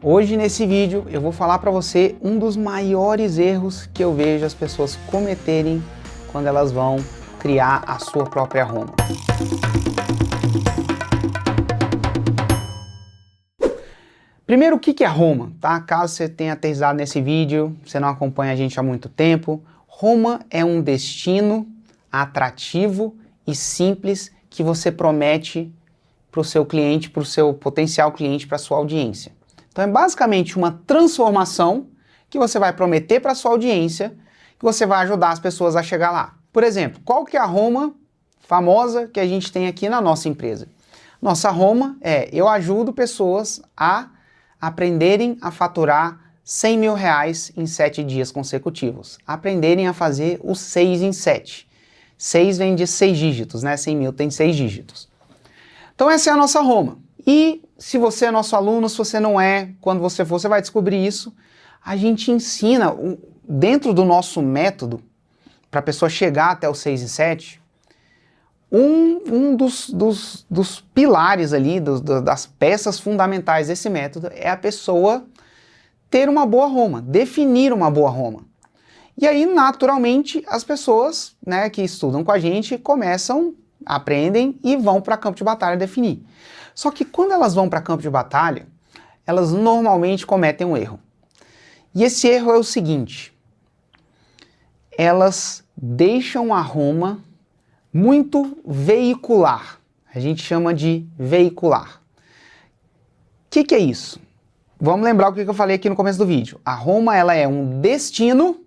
Hoje nesse vídeo eu vou falar para você um dos maiores erros que eu vejo as pessoas cometerem quando elas vão criar a sua própria Roma. Primeiro, o que é Roma, tá? Caso você tenha aterrissado nesse vídeo, você não acompanha a gente há muito tempo, Roma é um destino atrativo e simples que você promete para o seu cliente, para o seu potencial cliente, para a sua audiência. Então é basicamente uma transformação que você vai prometer para a sua audiência, que você vai ajudar as pessoas a chegar lá. Por exemplo, qual que é a Roma famosa que a gente tem aqui na nossa empresa? Nossa Roma é: eu ajudo pessoas a aprenderem a faturar 100 mil reais em 7 dias consecutivos. Aprenderem a fazer o 6 em 7. 6 vem de 6 dígitos, né? 100 mil tem 6 dígitos. Então essa é a nossa Roma. E se você é nosso aluno, se você não é, quando você for, você vai descobrir isso. A gente ensina, dentro do nosso método, para a pessoa chegar até o 6 em 7, um dos pilares ali, das peças fundamentais desse método é a pessoa ter uma boa Roma, definir uma boa Roma. E aí, naturalmente, as pessoas, né, que estudam com a gente começam, aprendem e vão para campo de batalha definir. Só que quando elas vão para campo de batalha, elas normalmente cometem um erro. E esse erro é o seguinte: elas deixam a Roma muito veicular. A gente chama de veicular. O que é isso? Vamos lembrar o que eu falei aqui no começo do vídeo. A Roma, ela é um destino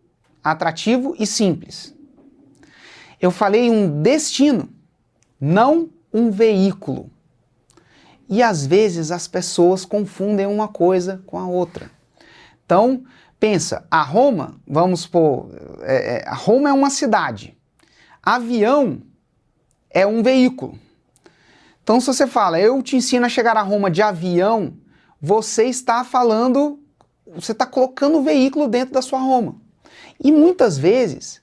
atrativo e simples. Eu falei um destino, não um veículo. E às vezes as pessoas confundem uma coisa com a outra. Então, pensa, a Roma, vamos supor, a Roma é uma cidade. Avião é um veículo. Então, se você fala, eu te ensino a chegar a Roma de avião, você está falando, você está colocando o veículo dentro da sua Roma. E muitas vezes,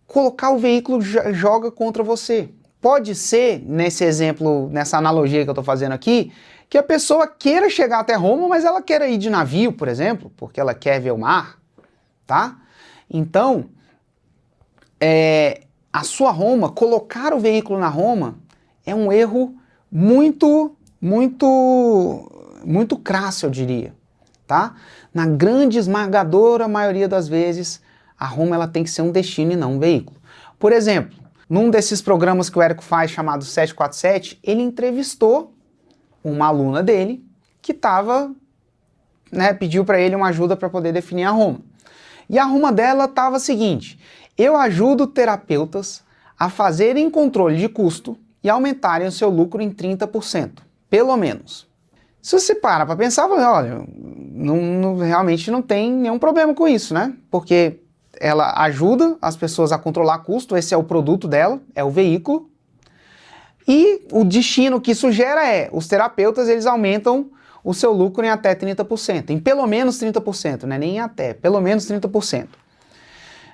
colocar o veículo joga contra você. Pode ser, nesse exemplo, nessa analogia que eu estou fazendo aqui, que a pessoa queira chegar até Roma, mas ela queira ir de navio, por exemplo, porque ela quer ver o mar, tá? Então, a sua Roma, colocar o veículo na Roma, é um erro muito crasso, eu diria, tá? Na grande esmagadora maioria das vezes, a Roma ela tem que ser um destino e não um veículo. Por exemplo, num desses programas que o Érico faz, chamado 747, ele entrevistou uma aluna dele que pediu para ele uma ajuda para poder definir a Roma. E a Roma dela estava a seguinte: eu ajudo terapeutas a fazerem controle de custo e aumentarem o seu lucro em 30%, pelo menos. Se você para para pensar, olha, realmente não tem nenhum problema com isso, né? Porque ela ajuda as pessoas a controlar custo, esse é o produto dela, é o veículo. E o destino que isso gera é, os terapeutas, eles aumentam o seu lucro em até 30%, em pelo menos 30%, né? Nem até, pelo menos 30%.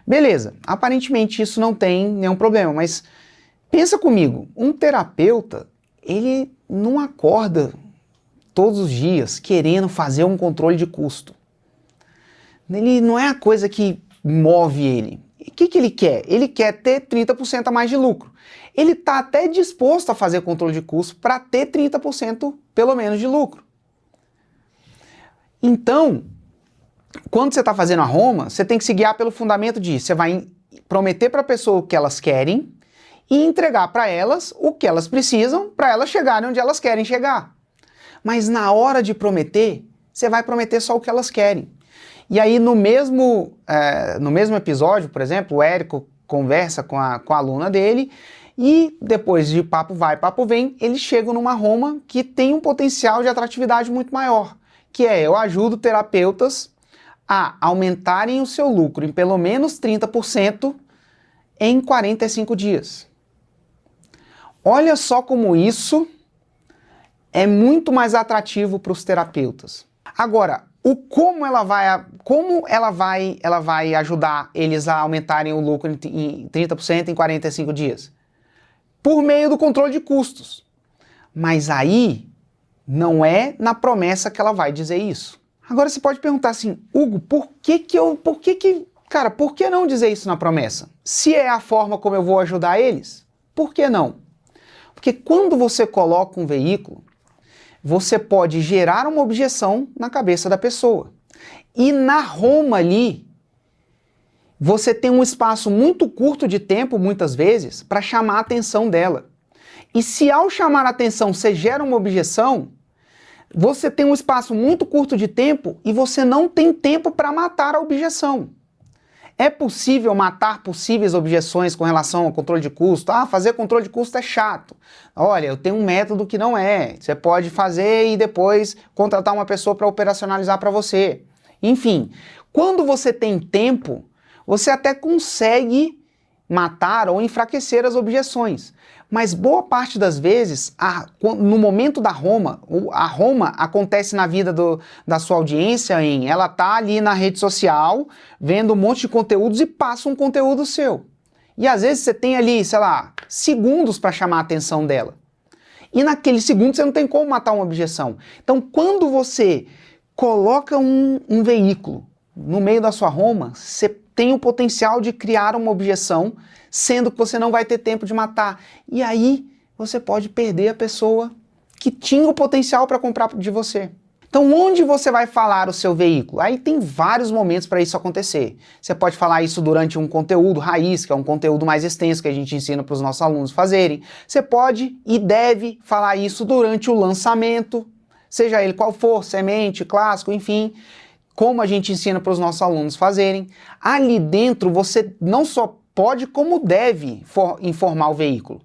Beleza, aparentemente isso não tem nenhum problema, mas pensa comigo, um terapeuta, ele não acorda todos os dias querendo fazer um controle de custo. Ele não é a coisa que move ele. O que ele quer? Ele quer ter 30% a mais de lucro. Ele está até disposto a fazer controle de custo para ter 30% pelo menos de lucro. Então, quando você está fazendo a Roma, você tem que se guiar pelo fundamento de você vai prometer para a pessoa o que elas querem e entregar para elas o que elas precisam para elas chegarem onde elas querem chegar. Mas na hora de prometer, você vai prometer só o que elas querem. E aí no mesmo episódio, por exemplo, o Érico conversa com a aluna dele e depois de papo vai, papo vem, eles chegam numa Roma que tem um potencial de atratividade muito maior, que é: eu ajudo terapeutas a aumentarem o seu lucro em pelo menos 30% em 45 dias. Olha só como isso é muito mais atrativo para os terapeutas. Agora, como ela vai ajudar eles a aumentarem o lucro em 30% em 45 dias? Por meio do controle de custos. Mas aí não é na promessa que ela vai dizer isso. Agora você pode perguntar assim, Hugo, por que não dizer isso na promessa? Se é a forma como eu vou ajudar eles, por que não? Porque quando você coloca um veículo, você pode gerar uma objeção na cabeça da pessoa. E na Roma ali, você tem um espaço muito curto de tempo, muitas vezes, para chamar a atenção dela. E se ao chamar a atenção você gera uma objeção, você tem um espaço muito curto de tempo e você não tem tempo para matar a objeção. É possível matar possíveis objeções com relação ao controle de custo? Ah, fazer controle de custo é chato. Olha, eu tenho um método que não é. Você pode fazer e depois contratar uma pessoa para operacionalizar para você. Enfim, quando você tem tempo, você até consegue matar ou enfraquecer as objeções. Mas boa parte das vezes, no momento da Roma, a Roma acontece na vida da sua audiência ela tá ali na rede social, vendo um monte de conteúdos e passa um conteúdo seu. E às vezes você tem ali, sei lá, segundos para chamar a atenção dela. E naquele segundo você não tem como matar uma objeção. Então quando você coloca um veículo no meio da sua Roma, você tem o potencial de criar uma objeção, sendo que você não vai ter tempo de matar. E aí você pode perder a pessoa que tinha o potencial para comprar de você. Então onde você vai falar o seu veículo? Aí tem vários momentos para isso acontecer. Você pode falar isso durante um conteúdo raiz, que é um conteúdo mais extenso que a gente ensina para os nossos alunos fazerem. Você pode e deve falar isso durante o lançamento, seja ele qual for, semente, clássico, enfim, como a gente ensina para os nossos alunos fazerem. Ali dentro você não só pode, como deve informar o veículo.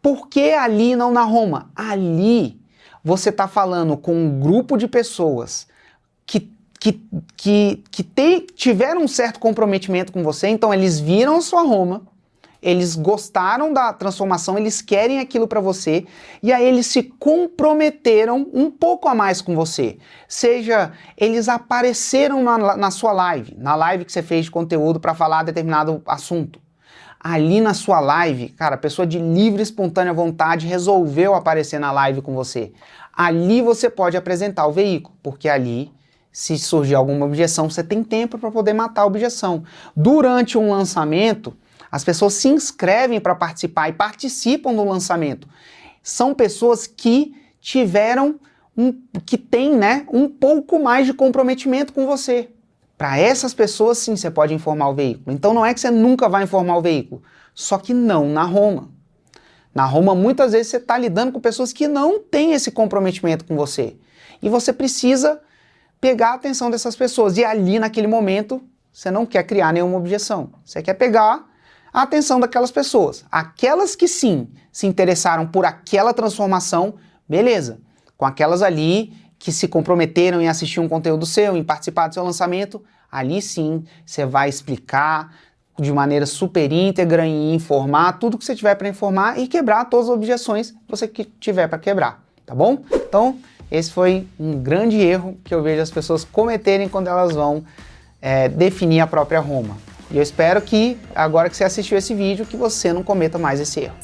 Por que ali não na Roma? Ali você está falando com um grupo de pessoas que tiveram um certo comprometimento com você, então eles viram a sua Roma, eles gostaram da transformação, eles querem aquilo para você, e aí eles se comprometeram um pouco a mais com você. Seja, eles apareceram na sua live, na live que você fez de conteúdo para falar determinado assunto. Ali na sua live, cara, a pessoa de livre, espontânea vontade resolveu aparecer na live com você. Ali você pode apresentar o veículo, porque ali, se surgir alguma objeção, você tem tempo para poder matar a objeção. Durante um lançamento, as pessoas se inscrevem para participar e participam do lançamento. São pessoas que têm, né, um pouco mais de comprometimento com você. Para essas pessoas, sim, você pode informar o veículo. Então não é que você nunca vai informar o veículo, só que não na Roma. Na Roma, muitas vezes você está lidando com pessoas que não têm esse comprometimento com você. E você precisa pegar a atenção dessas pessoas. E ali, naquele momento, você não quer criar nenhuma objeção. Você quer pegar a atenção daquelas pessoas. Aquelas que sim se interessaram por aquela transformação, beleza. Com aquelas ali que se comprometeram em assistir um conteúdo seu, em participar do seu lançamento, ali sim você vai explicar de maneira super íntegra e informar tudo que você tiver para informar e quebrar todas as objeções que você tiver para quebrar, tá bom? Então, esse foi um grande erro que eu vejo as pessoas cometerem quando elas vão definir a própria Roma. E eu espero que, agora que você assistiu esse vídeo, que você não cometa mais esse erro.